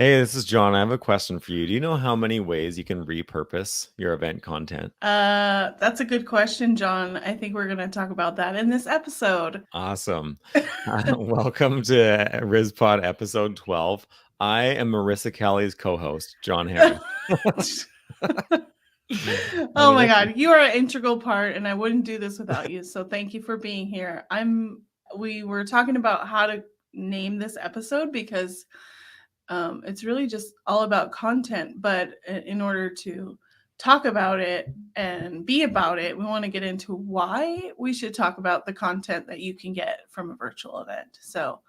Hey, this is John. I have a question for you. Do you know how many ways you can repurpose your event content? That's a good question, John. I think we're going to talk about that in this episode. Awesome. Welcome to RizPod episode 12. I am Marissa Kelly's co-host, John Harris. Oh And my with God, you are an integral part, and I wouldn't do this without you. So thank you for being here. We were talking about how to name this episode because it's really just all about content. But in order to talk about it and be about it, we want to get into why we should talk about the content that you can get from a virtual event. So,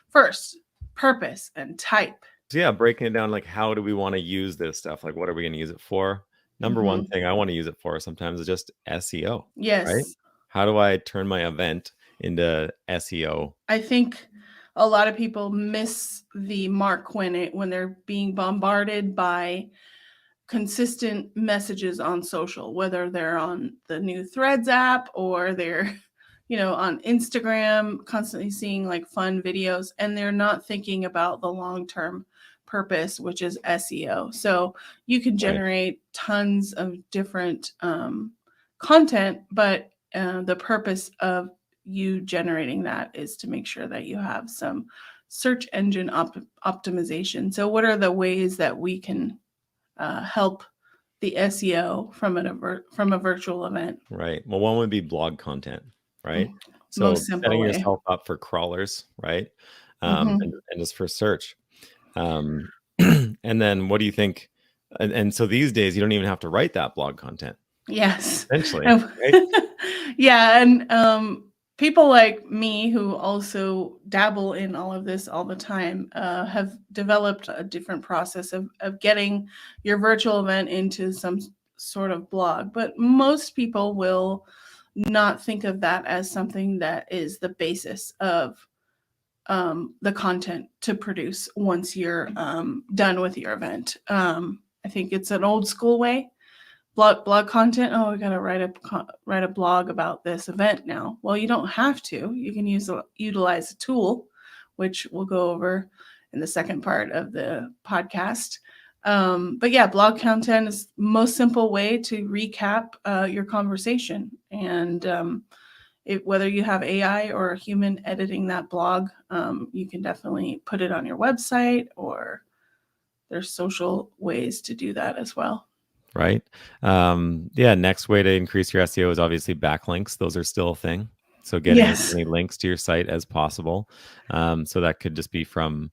first, purpose and type. yeah, breaking it down, like how do we want to use this stuff? Like what are we going to use it for? Number one Mm-hmm. thing I want to use it for sometimes is just SEO, right? Yes, How do I turn my event into SEO? I think a lot of people miss the mark when they're being bombarded by consistent messages on social, whether they're on the new Threads app or they're, on Instagram, constantly seeing like fun videos, and they're not thinking about the long term purpose, which is SEO. So you can Right. generate tons of different content, but the purpose of you generating that is to make sure that you have some search engine optimization. So, what are the ways that we can help the SEO from from a virtual event? Right. Well, one would be blog content, right? So Most simple setting way. yourself up for crawlers, right? Mm-hmm. And just for search. Um, and then what do you think? And so these days you don't even have to write that blog content, Yes. essentially, right? Yeah, and people like me who also dabble in all of this all the time have developed a different process of getting your virtual event into some sort of blog. But most people will not think of that as something that is the basis of the content to produce once you're done with your event. I think it's an old school way. Blog content. Oh, I gotta write a blog about this event now. Well, you don't have to. You can utilize a tool, which we'll go over in the second part of the podcast. But yeah, blog content is the most simple way to recap your conversation, and whether you have AI or a human editing that blog, you can definitely put it on your website, or there's social ways to do that as well. Right. Yeah. Next way to increase your SEO is obviously backlinks. Those are still a thing. So getting as Yes. many links to your site as possible. So that could just be from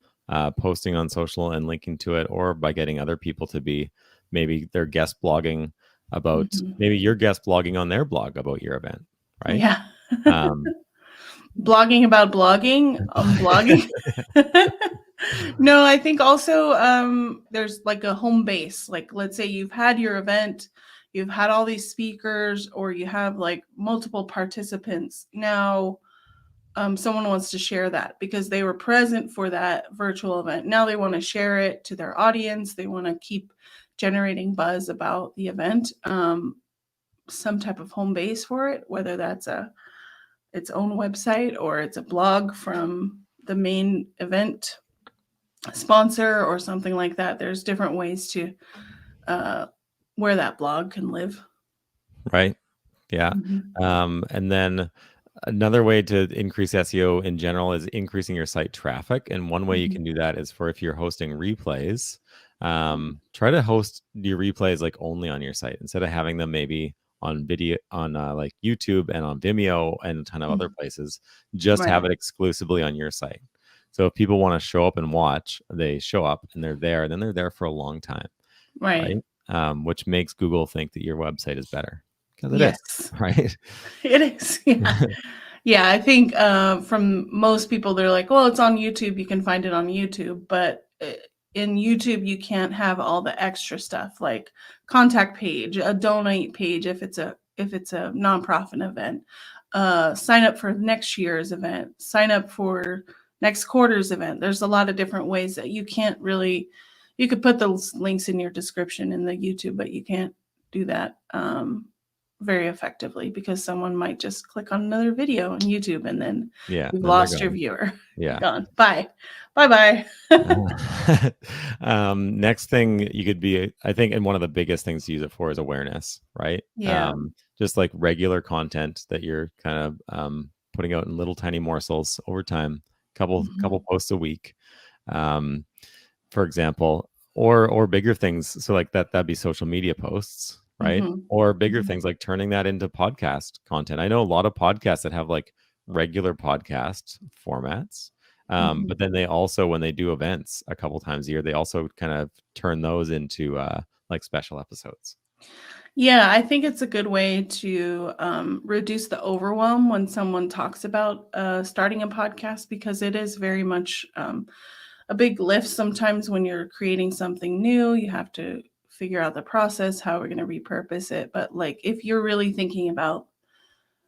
posting on social and linking to it, or by getting other people to be maybe they're guest blogging about Mhm. maybe you're guest blogging on their blog about your event, right? Yeah. Um, Blogging about blogging, blogging. No, I think also there's like a home base. Like, let's say you've had your event, you've had all these speakers, or you have like multiple participants. Now, someone wants to share that because they were present for that virtual event. Now they want to share it to their audience. They want to keep generating buzz about the event. Some type of home base for it, whether that's its own website or it's a blog from the main event sponsor or something like that. There's different ways to uh, where that blog can live. right. Yeah. Mm-hmm. And then another way to increase SEO in general is increasing your site traffic. And one way you Mm-hmm. can do that is for if you're hosting replays, try to host your replays like only on your site instead of having them maybe on video on like YouTube and on Vimeo and a ton of other places. Just have Right. it exclusively on your site. So if people want to show up and watch, they show up and they're there, and then they're there for a long time, Right. right? Which makes Google think that your website is better because it is, Yes, right? it is. Yeah. Yeah, I think from most people, they're like, well, it's on YouTube. You can find it on YouTube. But in YouTube, you can't have all the extra stuff like contact page, a donate page if it's a nonprofit event, sign up for next year's event, sign up for next quarter's event. There's a lot of different ways that you can't really. You could put those links in your description in the YouTube, but you can't do that very effectively, because someone might just click on another video on YouTube and then Yeah, you've then they're lost your gone. viewer. Yeah. Gone. Bye. Bye. Next thing you could be, I think, and one of the biggest things to use it for is awareness, right? Yeah. Just like regular content that you're kind of putting out in little tiny morsels over time, couple posts a week, for example, or bigger things. So like that'd be social media posts, right? Or bigger things like turning that into podcast content. I know a lot of podcasts that have like regular podcast formats. But then they also, when they do events a couple times a year, they also kind of turn those into like special episodes. Yeah, I think it's a good way to reduce the overwhelm when someone talks about starting a podcast, because it is very much a big lift sometimes when you're creating something new. You have to figure out the process, how we're going to repurpose it. But like, if you're really thinking about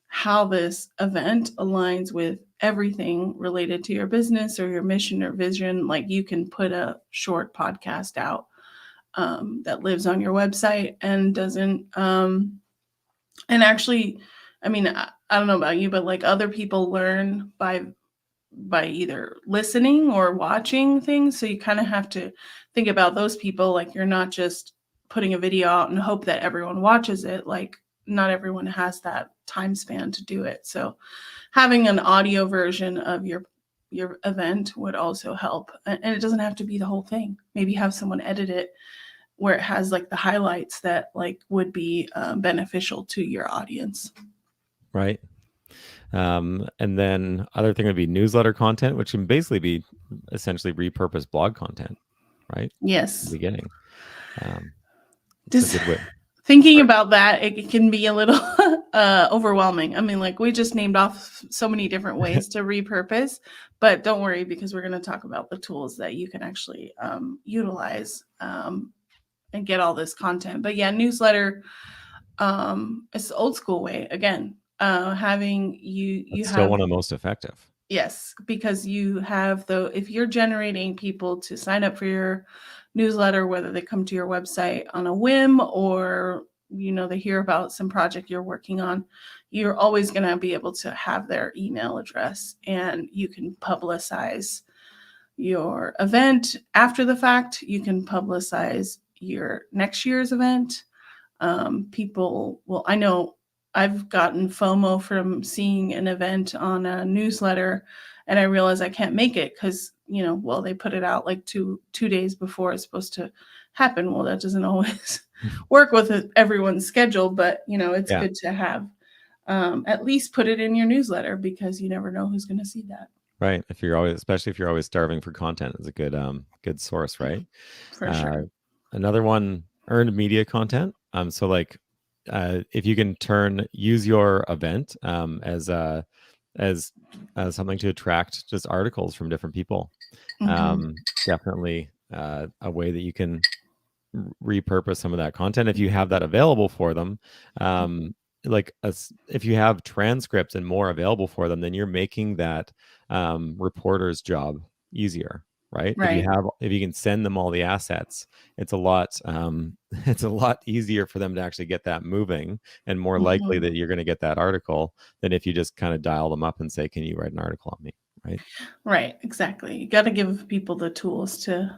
how this event aligns with everything related to your business or your mission or vision, like, you can put a short podcast out that lives on your website and doesn't and actually, I mean, I don't know about you, but like, other people learn by either listening or watching things. So you kind of have to think about those people. Like, you're not just putting a video out and hope that everyone watches it. Like, not everyone has that time span to do it. So having an audio version of your event would also help. And it doesn't have to be the whole thing. Maybe have someone edit it where it has like the highlights that like would be beneficial to your audience. Right. And then other thing would be newsletter content, which can basically be essentially repurposed blog content, right? Yes. In the beginning. Just a good way. Thinking about that, it can be a little overwhelming. I mean, like, we just named off so many different ways to repurpose, but don't worry, because we're going to talk about the tools that you can actually utilize and get all this content. But yeah, newsletter, it's the old school way. Again, having you It's have still one of the most effective. Yes, because you have if you're generating people to sign up for your newsletter, whether they come to your website on a whim or, they hear about some project you're working on, you're always going to be able to have their email address, and you can publicize your event after the fact. You can publicize your next year's event. I know I've gotten FOMO from seeing an event on a newsletter, and I realize I can't make it because, they put it out like two days before it's supposed to happen. Well, that doesn't always work with everyone's schedule, but it's good to have at least put it in your newsletter, because you never know who's going to see that. Right. Especially if you're always starving for content, is a good source, right? For sure. Another one, earned media content. So like, if you can use your event as something to attract just articles from different people, definitely a way that you can repurpose some of that content if you have that available for them. If you have transcripts and more available for them, then you're making that reporter's job easier, right? If you can send them all the assets, it's a lot easier for them to actually get that moving, and more likely that you're going to get that article than if you just kind of dial them up and say, can you write an article on me? Right, exactly. You got to give people the tools to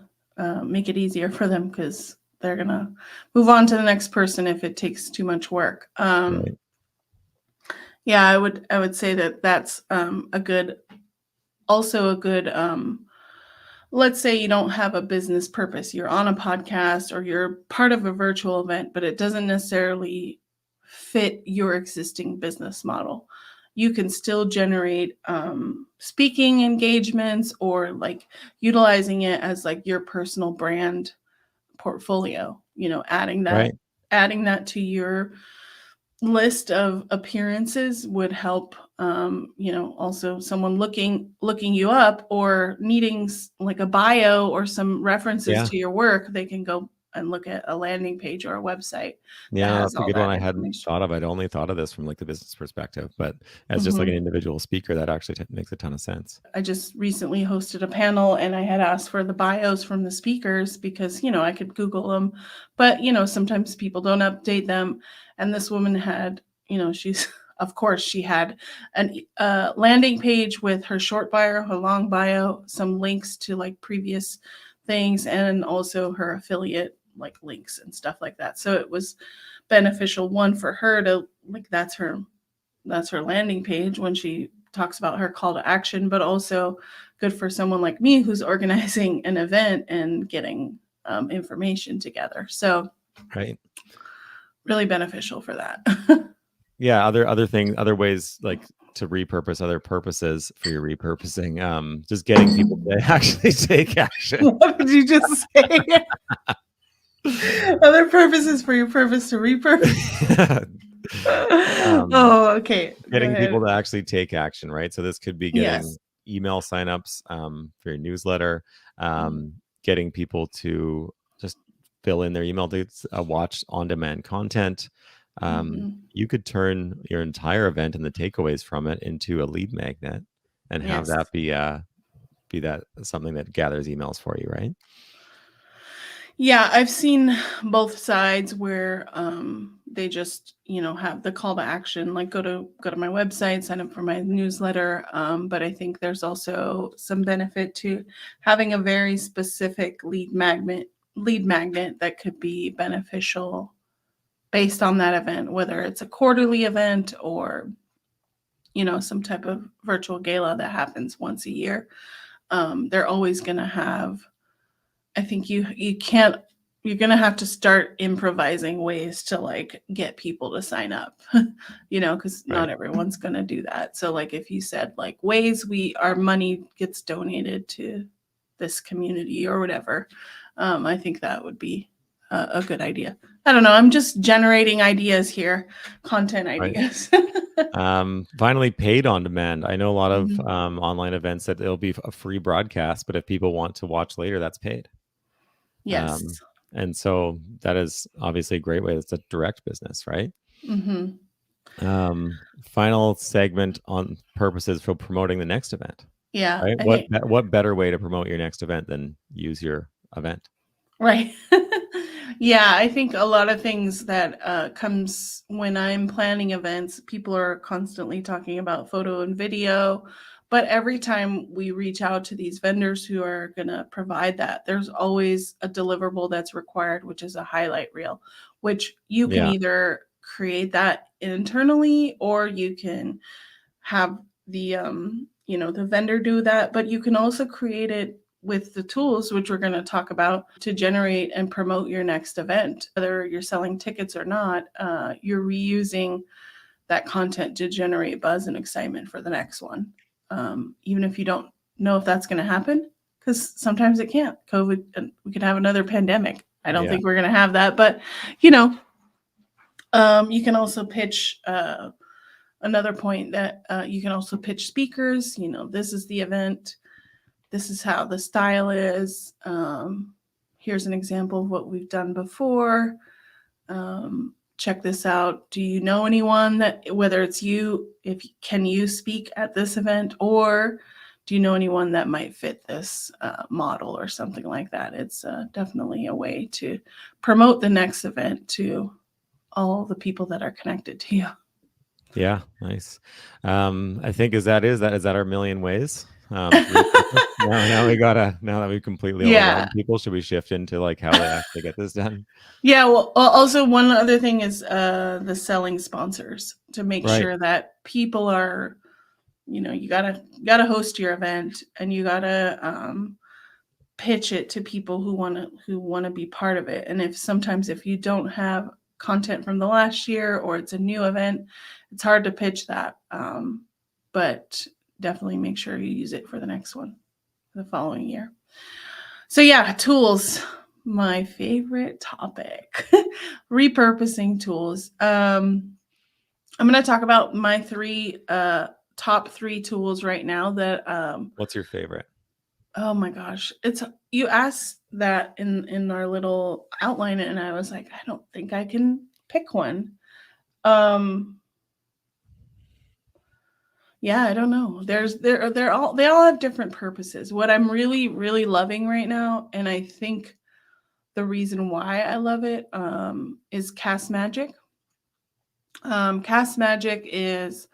make it easier for them, because they're going to move on to the next person if it takes too much work. Right. Yeah, I would say that that's a good let's say you don't have a business purpose. You're on a podcast or you're part of a virtual event, but it doesn't necessarily fit your existing business model. You can still generate speaking engagements, or like utilizing it as like your personal brand portfolio, adding that to your list of appearances would help. Also someone looking you up or needing like a bio or some references to your work, they can go and look at a landing page or a website. Yeah, that's a good one I hadn't thought of. I'd only thought of this from like the business perspective, but as just like an individual speaker, that actually makes a ton of sense. I just recently hosted a panel, and I had asked for the bios from the speakers because, I could Google them, but, sometimes people don't update them. And this woman had she's of course she had an landing page with her short bio, her long bio, some links to like previous things, and also her affiliate like links and stuff like that. So it was beneficial, one, for her to like, that's her landing page when she talks about her call to action, but also good for someone like me who's organizing an event and getting information together. So Right. really beneficial for that. Yeah. Other ways like to repurpose other purposes for your repurposing. Just getting people to actually take action. What did you just say? Other purposes for your purpose to repurpose. Oh, okay. Getting people to actually take action, right? So this could be getting Yes. email signups for your newsletter, getting people to just fill in their email to watch on-demand content. You could turn your entire event and the takeaways from it into a lead magnet and have Yes. that be that something that gathers emails for you, right? Yeah, I've seen both sides where they just, have the call to action, like go to my website, sign up for my newsletter. But I think there's also some benefit to having a very specific lead magnet that could be beneficial based on that event, whether it's a quarterly event or, some type of virtual gala that happens once a year. They're always going to have, I think you're going to have to start improvising ways to like get people to sign up, because not everyone's going to do that. So like if you said like ways our money gets donated to this community or whatever, I think that would be a good idea. I don't know. I'm just generating ideas here, content ideas. Finally, paid on demand. I know a lot of online events that it'll be a free broadcast, but if people want to watch later, that's paid. Yes. And so that is obviously a great way. It's a direct business, right? Final segment on purposes for promoting the next event. Yeah. Right? What better way to promote your next event than use your event? Right. Yeah, I think a lot of things that comes when I'm planning events, people are constantly talking about photo and video, but every time we reach out to these vendors who are going to provide that, there's always a deliverable that's required, which is a highlight reel, which you can either create that internally or you can have the the vendor do that, but you can also create it with the tools, which we're going to talk about, to generate and promote your next event. Whether you're selling tickets or not, you're reusing that content to generate buzz and excitement for the next one. Even if you don't know if that's going to happen, because sometimes it can't. COVID, and we could have another pandemic. I don't think we're going to have that, but you can also pitch another point that you can also pitch speakers. This is the event. This is how the style is. Here's an example of what we've done before. Check this out. Do you know anyone that, whether it's you, can you speak at this event, or do you know anyone that might fit this model or something like that? It's definitely a way to promote the next event to all the people that are connected to you. Yeah, nice. I think is that our million ways? Now that we've completely overwhelmed people, should we shift into like how they actually get this done? Yeah, well, also one other thing is the selling sponsors, to make sure that people are, you gotta host your event, and you gotta pitch it to people who want to be part of it. And if you don't have content from the last year, or it's a new event, it's hard to pitch that. But definitely make sure you use it for the next one, the following year. So yeah, tools, my favorite topic. Repurposing tools. I'm going to talk about my top three tools right now that what's your favorite? Oh my gosh. You asked that in our little outline, and I was like, I don't think I can pick one. Yeah, I don't know. They all have different purposes. What I'm really, really loving right now, and I think the reason why I love it, is Cast Magic. Cast Magic is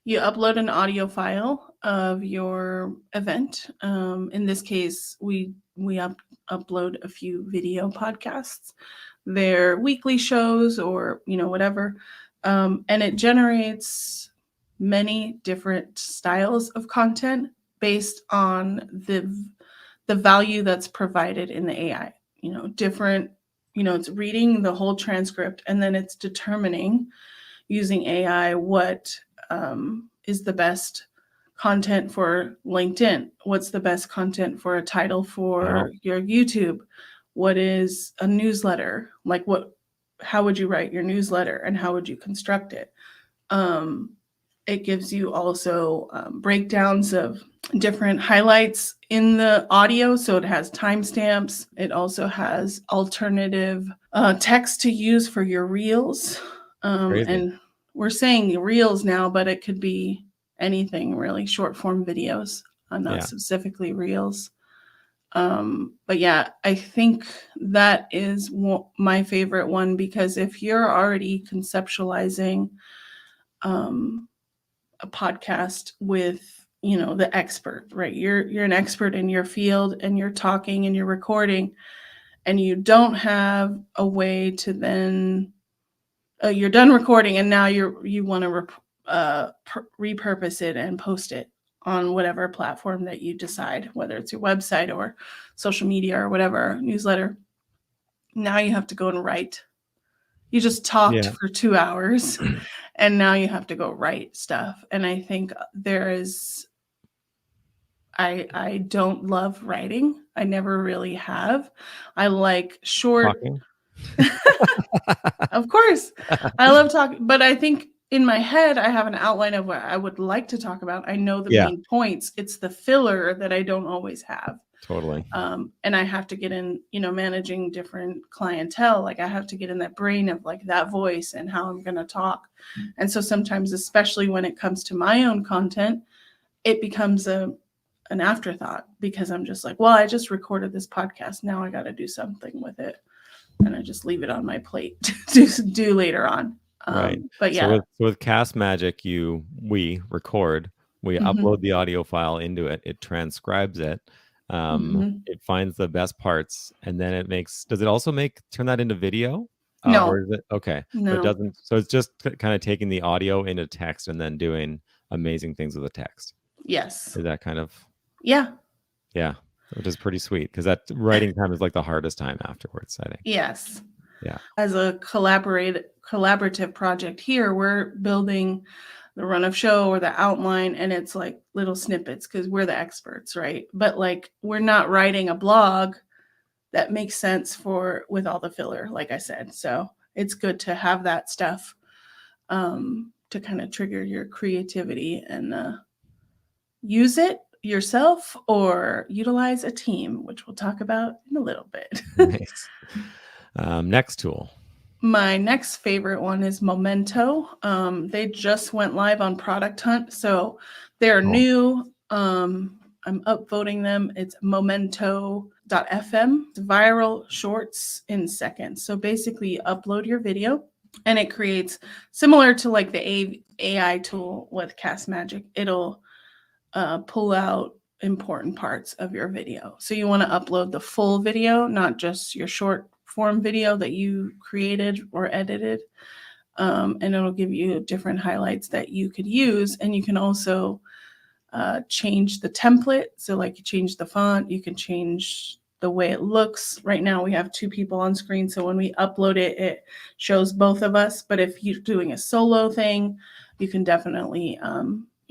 you upload an audio file of your event. In this case, we upload a few video podcasts. They're weekly shows or whatever, and it generates many different styles of content based on the value that's provided in the AI. Different. It's reading the whole transcript and then it's determining using AI what is the best content for LinkedIn? What's the best content for a title for your YouTube? What is a newsletter? Like how would you write your newsletter and how would you construct it? It gives you also breakdowns of different highlights in the audio. So it has timestamps. It also has alternative text to use for your reels. And we're saying reels now, but it could be anything really, short form videos, not specifically reels. But yeah, I think that is my favorite one, because if you're already conceptualizing a podcast with the expert, right? You're an expert in your field and you're talking and you're recording, and you don't have a way to then you're done recording and now you want to repurpose it and post it on whatever platform that you decide, whether it's your website or social media or whatever, newsletter. Now you have to go and write. You just talked for 2 hours and now you have to go write stuff. And I think I don't love writing. I never really have. I like short. Talking. Of course. I love talking, but I think in my head, I have an outline of what I would like to talk about. I know the main points. It's the filler that I don't always have. Totally. And I have to get in, managing different clientele. Like I have to get in that brain of like that voice and how I'm going to talk. And so sometimes, especially when it comes to my own content, it becomes an afterthought, because I'm just like, well, I just recorded this podcast. Now I got to do something with it. And I just leave it on my plate to do later on. Right. But yeah. So with Cast Magic, we record, we upload the audio file into it. It transcribes it. It finds the best parts, and then does it also turn that into video? No. Or is it, okay. No. So it doesn't. So it's just kind of taking the audio into text and then doing amazing things with the text. Yes. Is that kind of? Yeah. Yeah. Which is pretty sweet, because that writing time is like the hardest time afterwards, I think. Yes. Yeah. As a collaborative project here, we're building the run of show or the outline, and it's like little snippets because we're the experts, right? But like we're not writing a blog that makes sense with all the filler, like I said. So it's good to have that stuff to kind of trigger your creativity and use it yourself or utilize a team, which we'll talk about in a little bit. Nice. Next tool. My next favorite one is Momento. They just went live on Product Hunt, so they're new. I'm upvoting them. It's momento.fm. Viral shorts in seconds. So basically you upload your video and it creates, similar to like the AI tool with Cast Magic, it'll pull out important parts of your video. So you want to upload the full video, not just your short form video that you created or edited. And it'll give you different highlights that you could use. And you can also change the template. So like you change the font, you can change the way it looks. Right now we have 2 people on screen. So when we upload it, it shows both of us. But if you're doing a solo thing, you can definitely,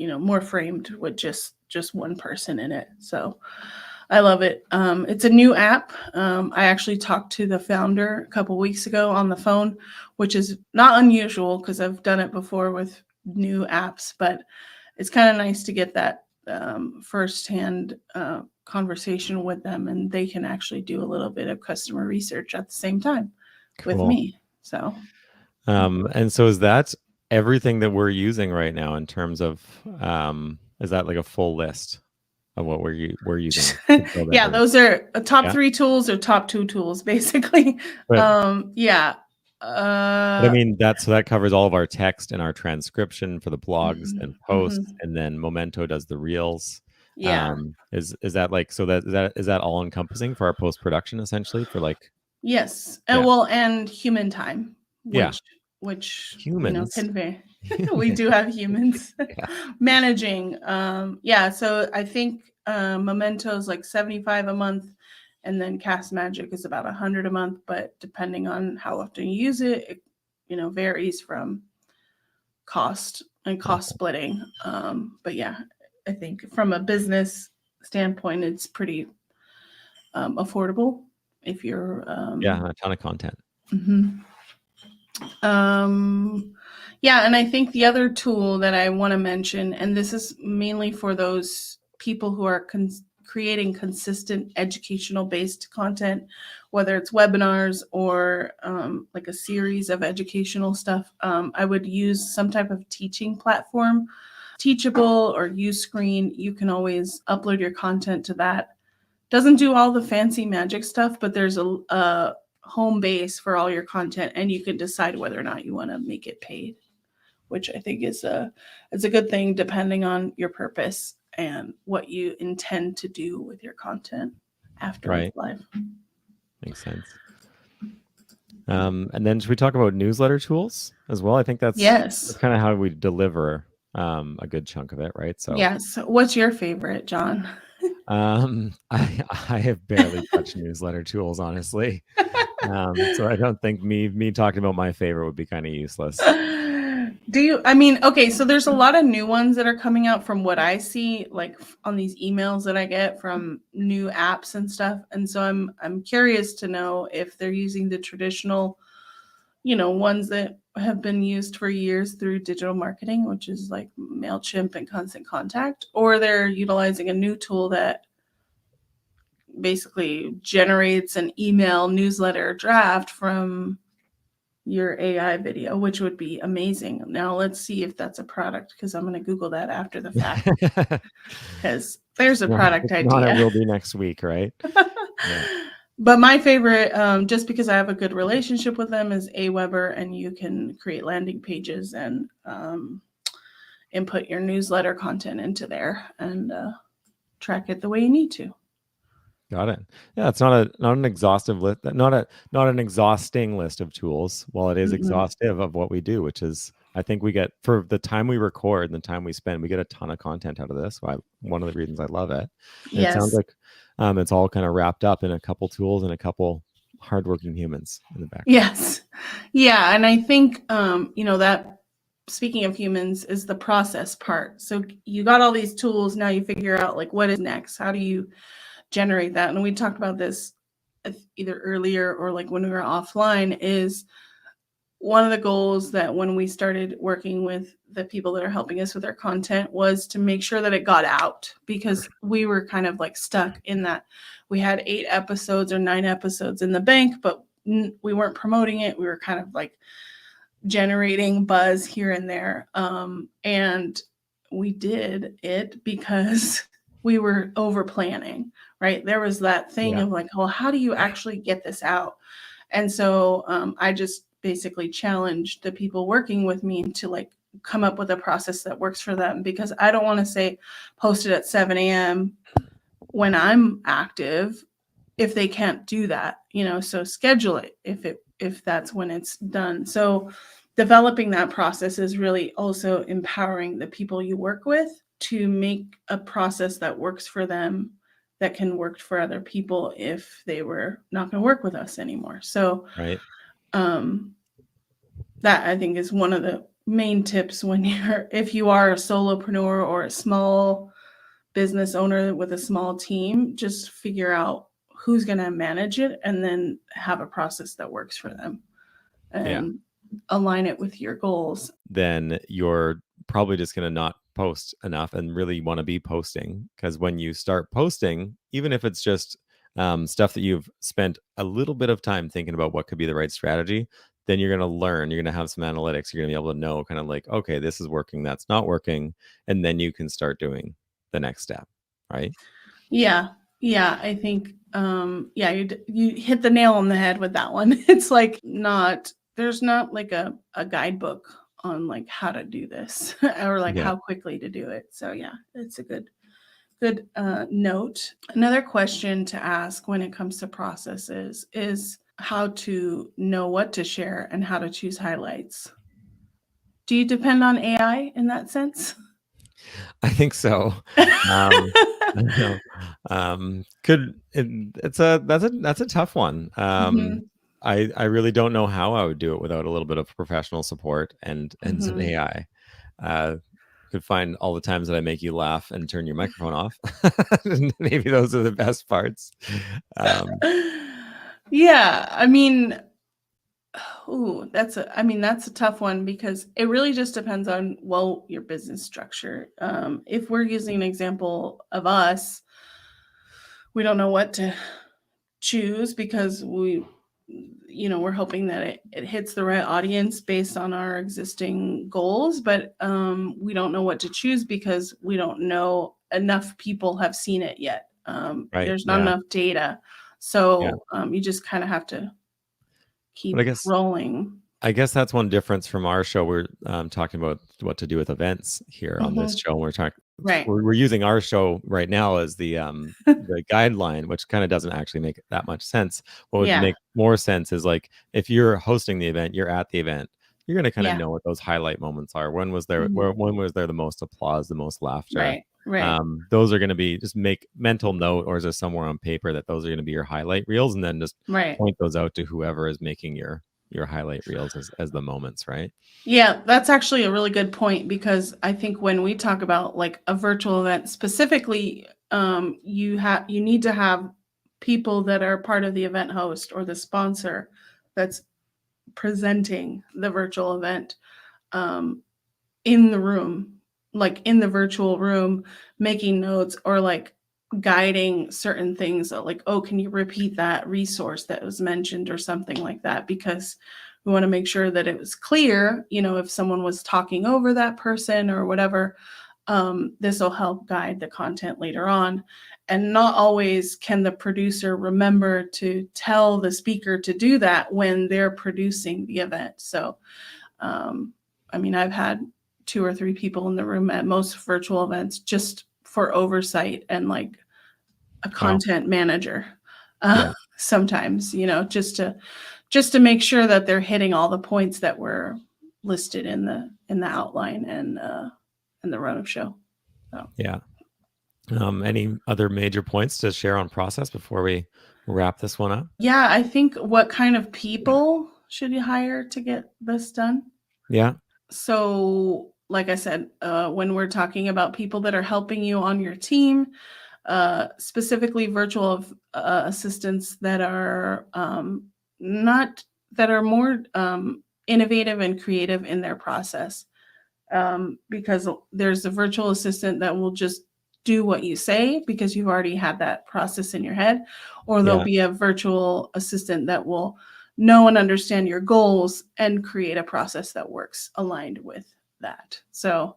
more framed with just one person in it. So I love it. It's a new app. I actually talked to the founder a couple weeks ago on the phone, which is not unusual because I've done it before with new apps, but it's kind of nice to get that firsthand conversation with them, and they can actually do a little bit of customer research at the same time with me. So, and so is that everything that we're using right now in terms of, is that like a full list of what we're using? Yeah, those are top 3 tools or top 2 tools, basically. But, yeah. But I mean, that covers all of our text and our transcription for the blogs and posts, mhm. and then Momento does the reels. Yeah. Is that like, so is that all encompassing for our post production essentially for like, Yes. yeah, Well, and human time, yeah, which humans, can vary. We human, do have humans yeah, managing. Yeah. So I think Memento is like 75 a month, and then Cast Magic is about 100 a month. But depending on how often you use it, varies from cost and cost okay. splitting. But yeah, I think from a business standpoint, it's pretty affordable if you're. Yeah, a ton of content. Mhm. Yeah, and I think the other tool that I want to mention, and this is mainly for those people who are creating consistent educational based content, whether it's webinars or like a series of educational stuff, I would use some type of teaching platform, Teachable or Uscreen. You can always upload your content to that. Doesn't do all the fancy magic stuff, but there's a home base for all your content, and you can decide whether or not you want to make it paid, which I think is a good thing depending on your purpose and what you intend to do with your content after it's Right. live. Makes sense. And then should we talk about newsletter tools as well? I think that's Yes. kind of how we deliver a good chunk of it, right? So Yes. What's your favorite, John? I have barely touched newsletter tools, honestly. So I don't think me talking about my favorite would be kind of useless. Do you, I mean, okay, so there's a lot of new ones that are coming out from what I see, like on these emails that I get from new apps and stuff. And so I'm curious to know if they're using the traditional, ones that have been used for years through digital marketing, which is like MailChimp and Constant Contact, or they're utilizing a new tool that basically generates an email newsletter draft from your AI video, which would be amazing. Now let's see if that's a product, because I'm going to Google that after the fact, because there's a product If not, it idea. will be next week, right? Yeah. But my favorite, just because I have a good relationship with them, is Aweber, and you can create landing pages and input your newsletter content into there and track it the way you need to. Got it. Yeah, it's not an exhaustive list, not an exhausting list of tools. While it is Mm-mm. exhaustive of what we do, which is, I think we get, for the time we record and the time we spend, we get a ton of content out of this. One of the reasons I love it. And it sounds Yes. like it's all kind of wrapped up in a couple tools and a couple hardworking humans in the background. Yes. Yeah. And I think, that, speaking of humans, is the process part. So you got all these tools. Now you figure out like what is next. How do you generate that? And we talked about this either earlier or like when we were offline, is one of the goals that when we started working with the people that are helping us with our content was to make sure that it got out, because we were kind of like stuck in that we had 8 episodes or 9 episodes in the bank, but we weren't promoting it. We were kind of like generating buzz here and there. And we did it because we were over planning, right? There was that thing Yeah. of like, well, how do you actually get this out? And so I just basically challenged the people working with me to like come up with a process that works for them, because I don't want to say post it at 7 a.m. when I'm active if they can't do that, so schedule it if that's when it's done. So developing that process is really also empowering the people you work with to make a process that works for them, that can work for other people if they were not going to work with us anymore. So Right. that I think is one of the main tips when if you are a solopreneur or a small business owner with a small team, just figure out who's going to manage it and then have a process that works for them Yeah. and align it with your goals. Then you're probably just going to not post enough and really want to be posting, because when you start posting, even if it's just stuff that you've spent a little bit of time thinking about what could be the right strategy, then you're going to learn, you're going to have some analytics, you're going to be able to know kind of like, okay, this is working, that's not working, and then you can start doing the next step, right? Yeah. I think you hit the nail on the head with that one. It's like not there's not like a guidebook on like how to do this or like Yeah. how quickly to do it. So yeah, it's a good note. Another question to ask when it comes to processes is how to know what to share and how to choose highlights. Do you depend on AI in that sense? I think so. Um, I know. That's a tough one. Mhm, I really don't know how I would do it without a little bit of professional support and some mhm. AI. Uh, could find all the times that I make you laugh and turn your microphone off. And maybe those are the best parts. Um, Yeah, I mean, ooh, that's a tough one because it really just depends on, well, your business structure. If we're using an example of us, we don't know what to choose because we're hoping that it hits the right audience based on our existing goals, but we don't know what to choose because we don't know enough people have seen it yet. right. There's not Yeah. enough data. Yeah. So you just kind of have to But keep rolling. I guess that's one difference from our show. We're talking about what to do with events here on this Mhm. show. We're talking. Right. We're using our show right now as the guideline, which kind of doesn't actually make that much sense. What would Yeah. make more sense is like if you're hosting the event, you're at the event. You're going to kind of Yeah. know what those highlight moments are. Mhm. When was there the most applause, the most laughter? Right. Right. Those are going to be just make mental note, or is there somewhere on paper that those are going to be your highlight reels, and then just Right. point those out to whoever is making your highlight reels as the moments, right? Yeah, that's actually a really good point because I think when we talk about like a virtual event specifically, you need to have people that are part of the event host or the sponsor that's presenting the virtual event um, in the room, like in the virtual room, making notes or like guiding certain things like, oh, can you repeat that resource that was mentioned or something like that? Because we want to make sure that it was clear, if someone was talking over that person or whatever, this will help guide the content later on. And not always can the producer remember to tell the speaker to do that when they're producing the event. So I've had 2 or 3 people in the room at most virtual events just for oversight and like a Wow. content manager. Yeah. Sometimes, just to make sure that they're hitting all the points that were listed in the outline and in the run of show. So Yeah. Any other major points to share on process before we wrap this one up? yeah, I think what kind of people should you hire to get this done? Yeah. So, like I said, when we're talking about people that are helping you on your team, specifically virtual assistants that are not that are more innovative and creative in their process, because there's a virtual assistant that will just do what you say because you've already had that process in your head, or there'll Yeah. be a virtual assistant that will know and understand your goals and create a process that works aligned with that. So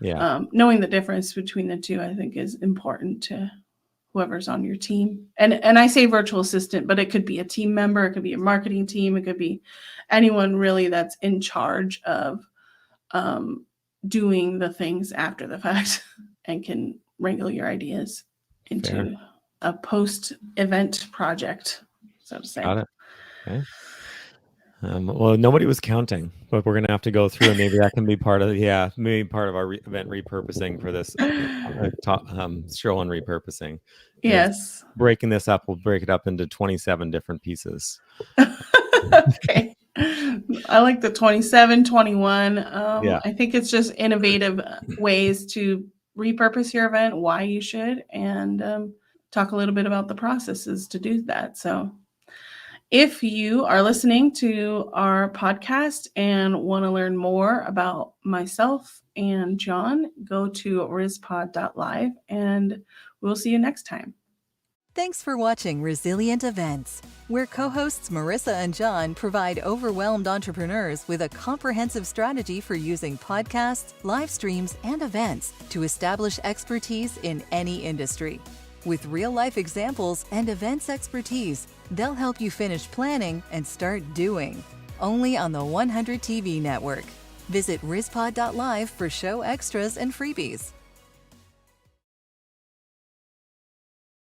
Yeah. knowing the difference between the two, I think, is important to whoever's on your team. And I say virtual assistant, but it could be a team member, it could be a marketing team, it could be anyone really that's in charge of um, doing the things after the fact and can wrangle your ideas Fair. into a post-event project, so to say. Got it. Okay. Well, nobody was counting, but we're gonna have to go through, and maybe that can be part of our event repurposing for this show on repurposing. Is Yes. breaking this up. We'll break it up into 27 different pieces. Okay. I like the 27, 21. Yeah. I think it's just innovative ways to repurpose your event, why you should, and talk a little bit about the processes to do that. So, if you are listening to our podcast and want to learn more about myself and John, go to rizpod.live and we'll see you next time. Thanks for watching Resilient Events, where co-hosts Marissa and John provide overwhelmed entrepreneurs with a comprehensive strategy for using podcasts, live streams, and events to establish expertise in any industry. With real-life examples and events expertise, they'll help you finish planning and start doing. only on the 100 TV network. Visit rizpod.live for show extras and freebies.